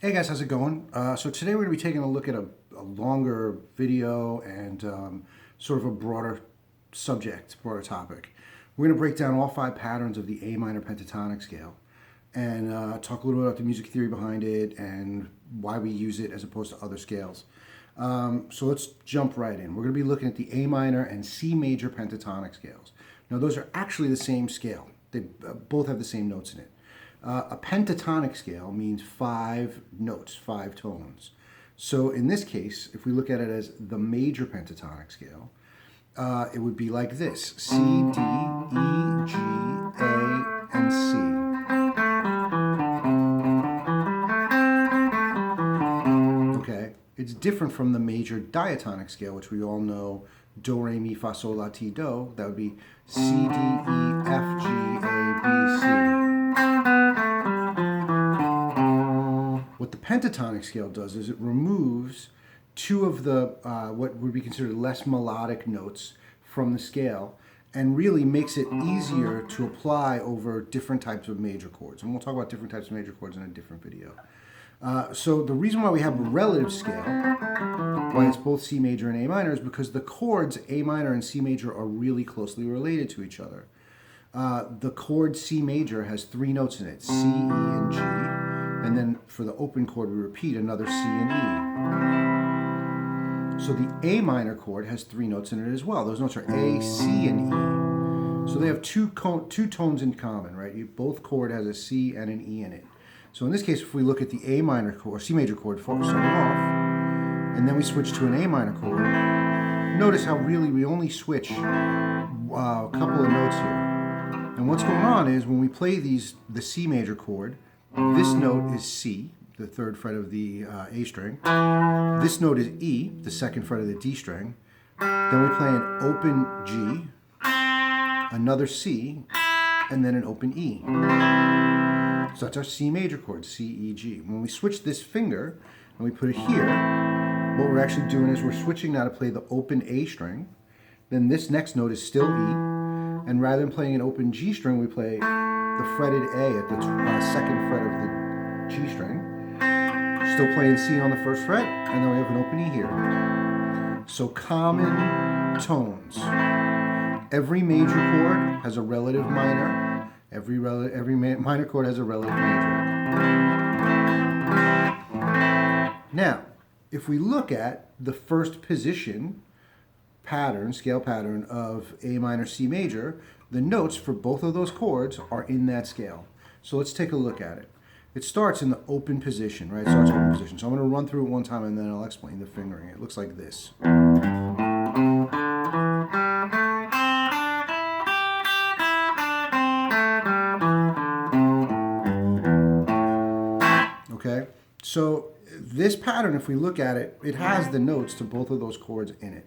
Hey guys, how's it going? So today we're going to be taking a look at a longer video and sort of a broader subject, broader topic. We're going to break down all 5 patterns of the A minor pentatonic scale and talk a little bit about the music theory behind it and why we use it as opposed to other scales. So let's jump right in. We're going to be looking at the A minor and C major pentatonic scales. Now those are actually the same scale. They both have the same notes in it. A pentatonic scale means 5 notes, 5 tones. So in this case, if we look at it as the major pentatonic scale, it would be like this: C, D, E, G, A, and C. Okay, it's different from the major diatonic scale, which we all know: do, re, mi, fa, sol, la, ti, do. That would be C, D, E, F, G, A, B, C. What the pentatonic scale does is it removes 2 of the what would be considered less melodic notes from the scale and really makes it easier to apply over different types of major chords. And we'll talk about different types of major chords in a different video. So the reason why we have a relative scale, why it's both C major and A minor, is because the chords A minor and C major are really closely related to each other. The chord C major has 3 notes in it: C, E, and G. And then for the open chord, we repeat another C and E. So the A minor chord has 3 notes in it as well. Those notes are A, C, and E. So they have two tones in common, right? Both chord has a C and an E in it. So in this case, if we look at the A minor chord, or C major chord starting off, and then we switch to an A minor chord, notice how really we only switch a couple of notes here. And what's going on is when we play the C major chord, this note is C, the 3rd fret of the A string. This note is E, the 2nd fret of the D string. Then we play an open G, another C, and then an open E. So that's our C major chord, C, E, G. When we switch this finger and we put it here, what we're actually doing is we're switching now to play the open A string. Then this next note is still E. And rather than playing an open G string, we play the fretted A at the 2nd fret of the G string. Still playing C on the 1st fret, and then we have an open E here. So common tones. Every major chord has a relative minor. Every minor chord has a relative major. Now, if we look at the first position pattern, scale pattern of A minor, C major, the notes for both of those chords are in that scale. So let's take a look at it. It starts in the open position, right? It starts in open position. So I'm going to run through it one time and then I'll explain the fingering. It looks like this. Okay? So this pattern, if we look at it, it has the notes to both of those chords in it.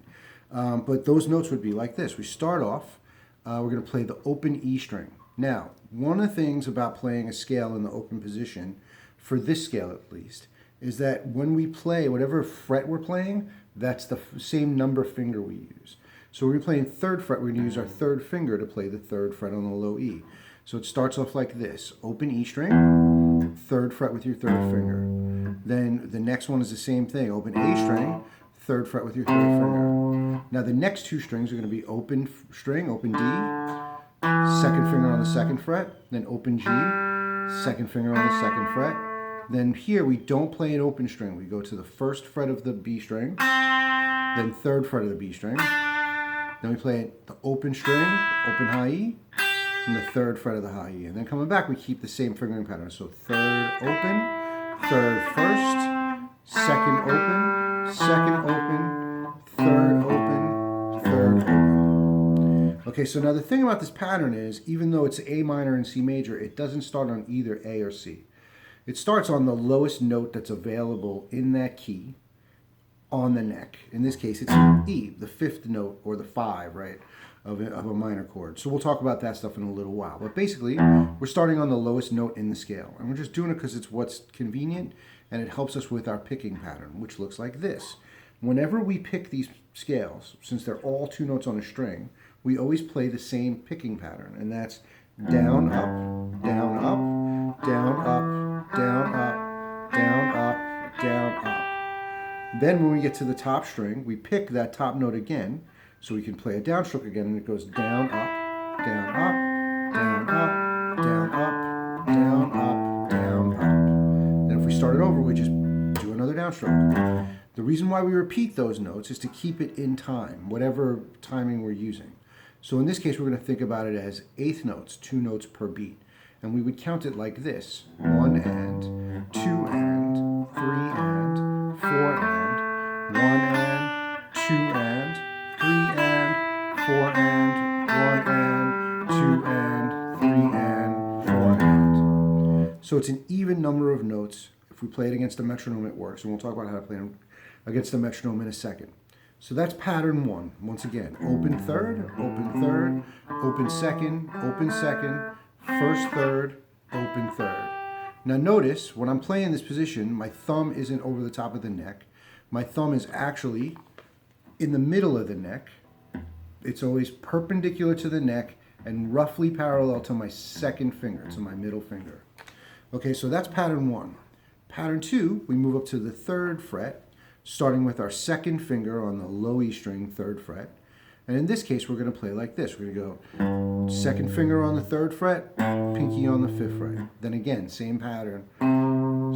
But those notes would be like this. We start off, we're going to play the open E string. Now, one of the things about playing a scale in the open position, for this scale at least, is that when we play whatever fret we're playing, that's the same number finger we use. So when we're playing 3rd fret, we're going to use our 3rd finger to play the 3rd fret on the low E. So it starts off like this: open E string, 3rd fret with your 3rd finger. Then the next one is the same thing: open A string, 3rd fret with your 3rd finger. Now the next 2 strings are going to be open string, open D, 2nd finger on the 2nd fret, then open G, 2nd finger on the 2nd fret. Then here we don't play an open string. We go to the 1st fret of the B string, then 3rd fret of the B string. Then we play the open string, open high E, and the 3rd fret of the high E. And then coming back, we keep the same fingering pattern. So 3rd open, 3rd 1st, 2nd open, 2nd open, 3rd open, 3rd open. Okay, so now the thing about this pattern is, even though it's A minor and C major, it doesn't start on either A or C. It starts on the lowest note that's available in that key on the neck. In this case, it's E, the 5th note, or the 5, right, of a minor chord. So we'll talk about that stuff in a little while. But basically, we're starting on the lowest note in the scale. And we're just doing it because it's what's convenient, and it helps us with our picking pattern, which looks like this. Whenever we pick these scales, since they're all 2 notes on a string, we always play the same picking pattern, and that's down, up, down, up, down, up, down, up, down, up, Then when we get to the top string, we pick that top note again, so we can play a downstroke again, and it goes down, up, down, up, down, up, down, up, down, up, down, up. Then if we start it over, we just do another downstroke. The reason why we repeat those notes is to keep it in time, whatever timing we're using. So in this case, we're going to think about it as eighth notes, 2 notes per beat. And we would count it like this: 1 and, 2 and, 3 and, 4 and, 1 and, 2 and, 3 and, 4 and, 1 and, 2 and, 3 and, 4 and. So it's an even number of notes. If we play it against a metronome, it works. And we'll talk about how to play it against the metronome in a second. So that's pattern 1. Once again, open third, open second, first third, open third. Now notice, when I'm playing this position, my thumb isn't over the top of the neck. My thumb is actually in the middle of the neck. It's always perpendicular to the neck and roughly parallel to my second finger, to my middle finger. Okay, so that's pattern 1. Pattern 2, we move up to the 3rd fret, starting with our second finger on the low E string, 3rd fret. And in this case, we're going to play like this. We're going to go second finger on the 3rd fret, pinky on the 5th fret. Then again, same pattern.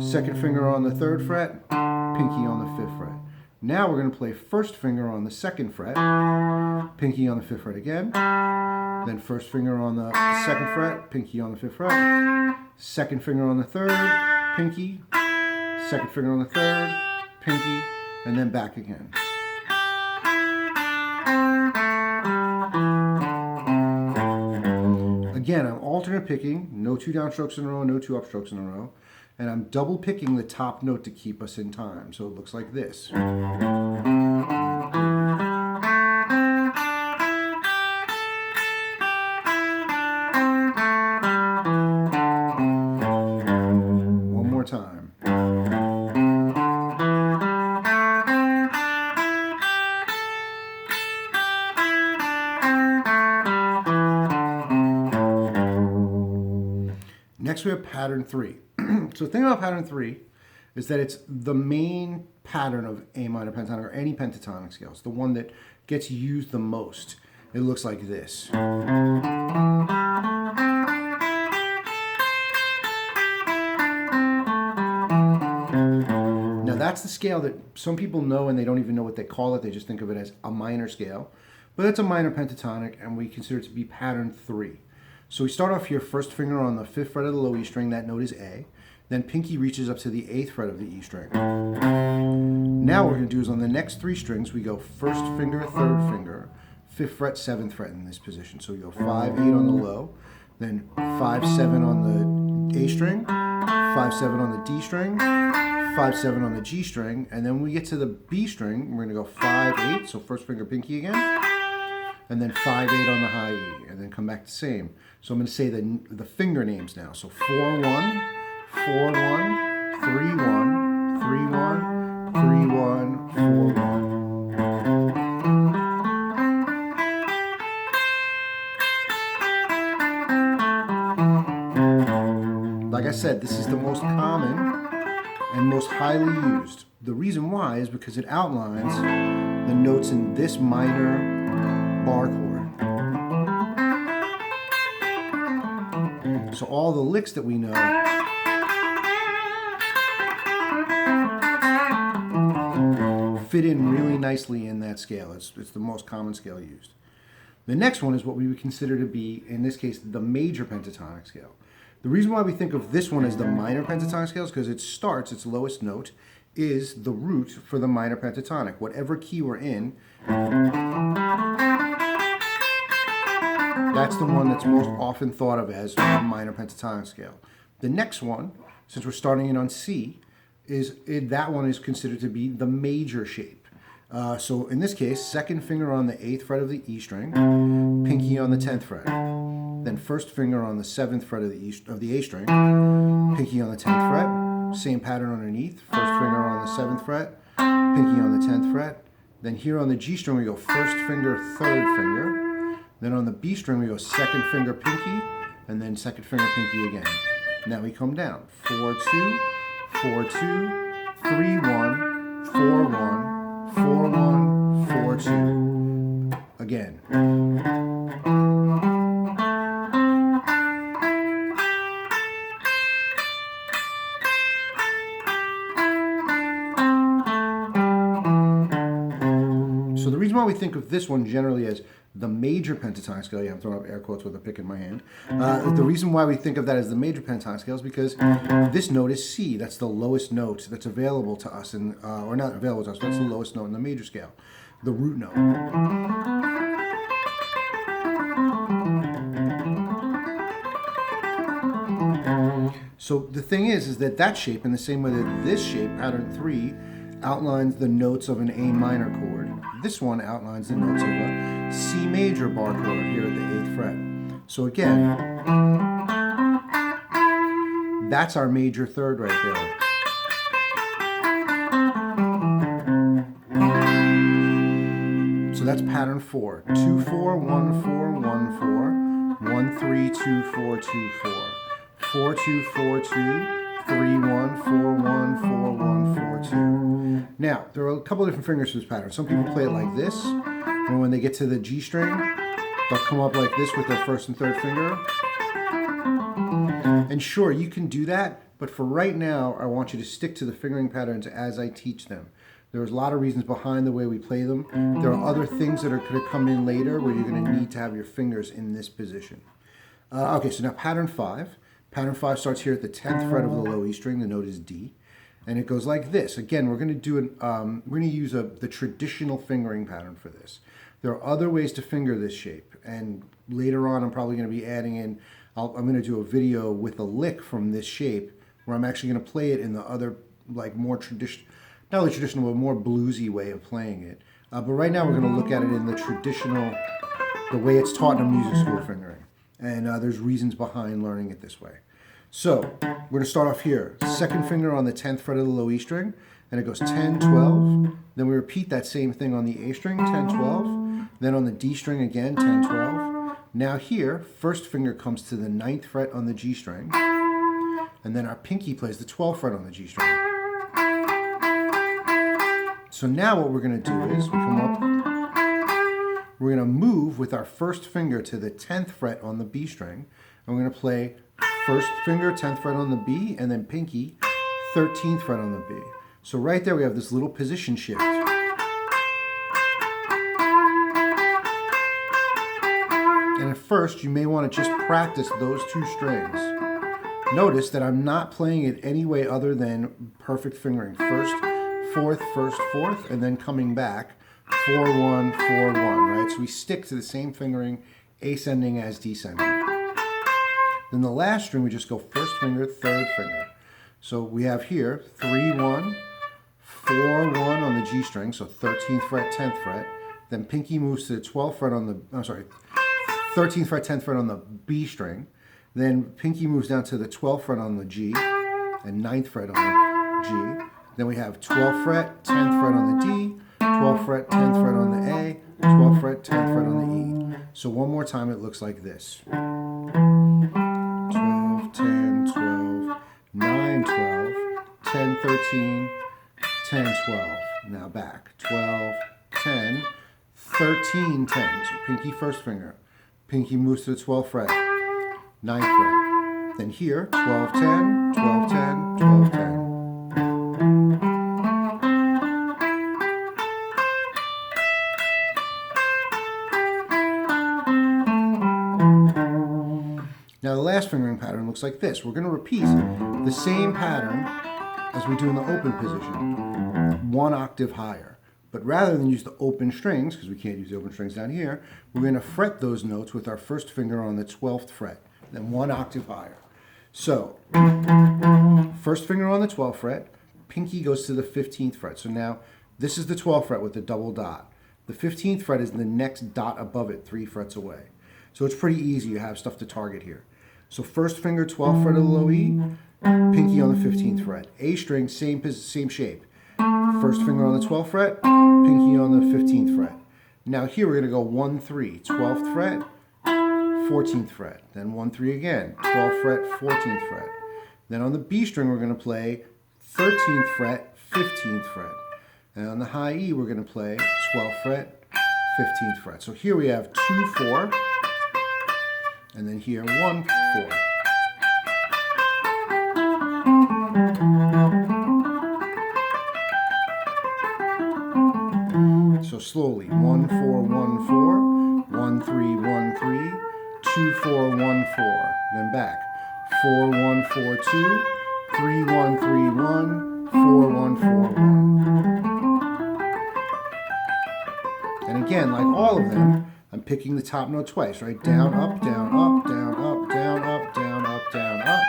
Second finger on the 3rd fret, pinky on the 5th fret. Now we're going to play first finger on the 2nd fret, pinky on the 5th fret again. Then first finger on the 2nd fret, pinky on the 5th fret. Second finger on the 3rd, pinky. Second finger on the 3rd, pinky, and then back again. Again, I'm alternate picking, no 2 downstrokes in a row, no 2 upstrokes in a row, and I'm double picking the top note to keep us in time. So it looks like this. One more time. Next we have pattern 3. So the thing about pattern 3 is that it's the main pattern of A minor pentatonic or any pentatonic scale. It's the one that gets used the most. It looks like this. Now that's the scale that some people know and they don't even know what they call it. They just think of it as a minor scale. But it's a minor pentatonic and we consider it to be pattern 3. So we start off here, first finger on the 5th fret of the low E string, that note is A. Then pinky reaches up to the 8th fret of the E string. Now what we're going to do is on the next 3 strings, we go first finger, 3rd finger, 5th fret, 7th fret in this position. So we go 5, 8 on the low, then 5, 7 on the A string, 5, 7 on the D string, 5, 7 on the G string, and then when we get to the B string, we're going to go 5, 8, so first finger, pinky again, and then 5, 8 on the high E, and then come back to same. So I'm going to say the finger names now. So 4, 1, 4, 1, 3, 1, 3, 1, 3, 1, 4, 1. Like I said, this is the most common and most highly used. The reason why is because it outlines the notes in this minor bar chord. So all the licks that we know fit in really nicely in that scale. It's the most common scale used. The next one is what we would consider to be, in this case, the major pentatonic scale. The reason why we think of this one as the minor pentatonic scale is because it starts, its lowest note is the root for the minor pentatonic. Whatever key we're in, that's the one that's most often thought of as a minor pentatonic scale. The next one, since we're starting it on C, that one is considered to be the major shape. So in this case, second finger on the 8th fret of the E string, pinky on the 10th fret. Then first finger on the 7th fret of the A string, pinky on the 10th fret. Same pattern underneath, first finger on the 7th fret, pinky on the 10th fret. Then here on the G string we go first finger, 3rd finger. Then on the B string we go second finger, pinky, and then second finger, pinky again. Now we come down, 4, 2, 4, 2, 3, 1, 4, 1, 4, 1, 4, 2. Again. So the reason why we think of this one generally as the major pentatonic scale, yeah, I'm throwing up air quotes with a pick in my hand. The reason why we think of that as the major pentatonic scale is because this note is C. That's the lowest note that's available to us, or not available to us, that's the lowest note in the major scale, the root note. So the thing is that that shape, in the same way that this shape, pattern 3, outlines the notes of an A minor chord, this one outlines the notes of a C major bar chord here at the 8th fret. So again, that's our major third right there. So that's pattern 4. 2, 4, 1, 4, 1, 4, 1, 3, 2, 4, 2, 4. 4, 2, 4, 2, 3, 1, 4, 1, 4, 1, 4, 2. Now, there are a couple of different fingers for this pattern. Some people play it like this, and when they get to the G string, they'll come up like this with their first and third finger. And sure, you can do that, but for right now, I want you to stick to the fingering patterns as I teach them. There's a lot of reasons behind the way we play them. There are other things that are going to come in later where you're going to need to have your fingers in this position. Okay, so now pattern 5. Pattern 5 starts here at the 10th fret of the low E string. The note is D, and it goes like this. Again, we're going to do we're going to use the traditional fingering pattern for this. There are other ways to finger this shape, and later on, I'm probably going to be adding in. I'm going to do a video with a lick from this shape, where I'm actually going to play it in the other, like more traditional, not only traditional, but more bluesy way of playing it. But right now, we're going to look at it in the traditional, the way it's taught in a music school fingering. And there's reasons behind learning it this way. So we're going to start off here. Second finger on the 10th fret of the low E string, and it goes 10, 12. Then we repeat that same thing on the A string, 10, 12. Then on the D string again, 10, 12. Now here, first finger comes to the 9th fret on the G string, and then our pinky plays the 12th fret on the G string. So now what we're going to do is we come up. We're going to move with our first finger to the 10th fret on the B string. And we're going to play first finger, 10th fret on the B, and then pinky, 13th fret on the B. So right there we have this little position shift. And at first you may want to just practice those two strings. Notice that I'm not playing it any way other than perfect fingering. First, fourth, first, fourth, and then coming back. 4, 1, 4, 1, right? So we stick to the same fingering, ascending as descending. Then the last string, we just go first finger, third finger. So we have here 3, 1, 4, 1 on the G string, so 13th fret, 10th fret. Then pinky moves to the 12th fret on the, 13th fret, 10th fret on the B string. Then pinky moves down to the 12th fret on the G and 9th fret on the G. Then we have 12th fret, 10th fret on the D, 12th fret, 10th fret on the A, 12th fret, 10th fret on the E. So one more time it looks like this. 12, 10, 12, 9, 12, 10, 13, 10, 12. Now back. 12, 10, 13, 10. So pinky first finger. Pinky moves to the 12th fret, 9th fret. Then here, 12, 10, 12, 10, 12, 10. Now the last fingering pattern looks like this. We're going to repeat the same pattern as we do in the open position, 1 octave higher. But rather than use the open strings, because we can't use the open strings down here, we're going to fret those notes with our first finger on the 12th fret, then 1 octave higher. So, first finger on the 12th fret, pinky goes to the 15th fret. So now, this is the 12th fret with the double dot. The 15th fret is the next dot above it, 3 frets away. So it's pretty easy. You have stuff to target here. So first finger, 12th fret of the low E, pinky on the 15th fret. A string, same shape. First finger on the 12th fret, pinky on the 15th fret. Now here we're going to go 1, 3, 12th fret, 14th fret. Then 1, 3 again, 12th fret, 14th fret. Then on the B string we're going to play 13th fret, 15th fret. And on the high E, we're going to play 12th fret, 15th fret. So here we have 2, 4, and then here 1, 4. So slowly, 1, 4, 1, 4, 1, 3, 1, 3, 2, 4, 1, 4. Then back, 4, 1, 4, 2, 3, 1, 3, 1, 4, 1, 4, 1. And again, like all of them, I'm picking the top note twice, right? Down, up, down, up, down, up, down, up, down, up, down, up.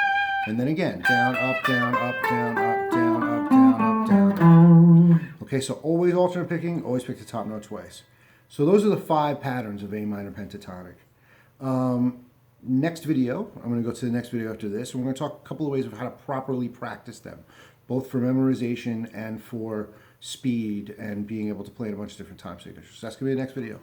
And then again, down, up, down, up, down, up, down, up, down, up, down, up. Okay, so always alternate picking, always pick the top note twice. So those are the 5 patterns of A minor pentatonic. Next video, I'm going to go to the next video after this, and we're going to talk a couple of ways of how to properly practice them, both for memorization and for speed and being able to play in a bunch of different time signatures. So that's going to be the next video.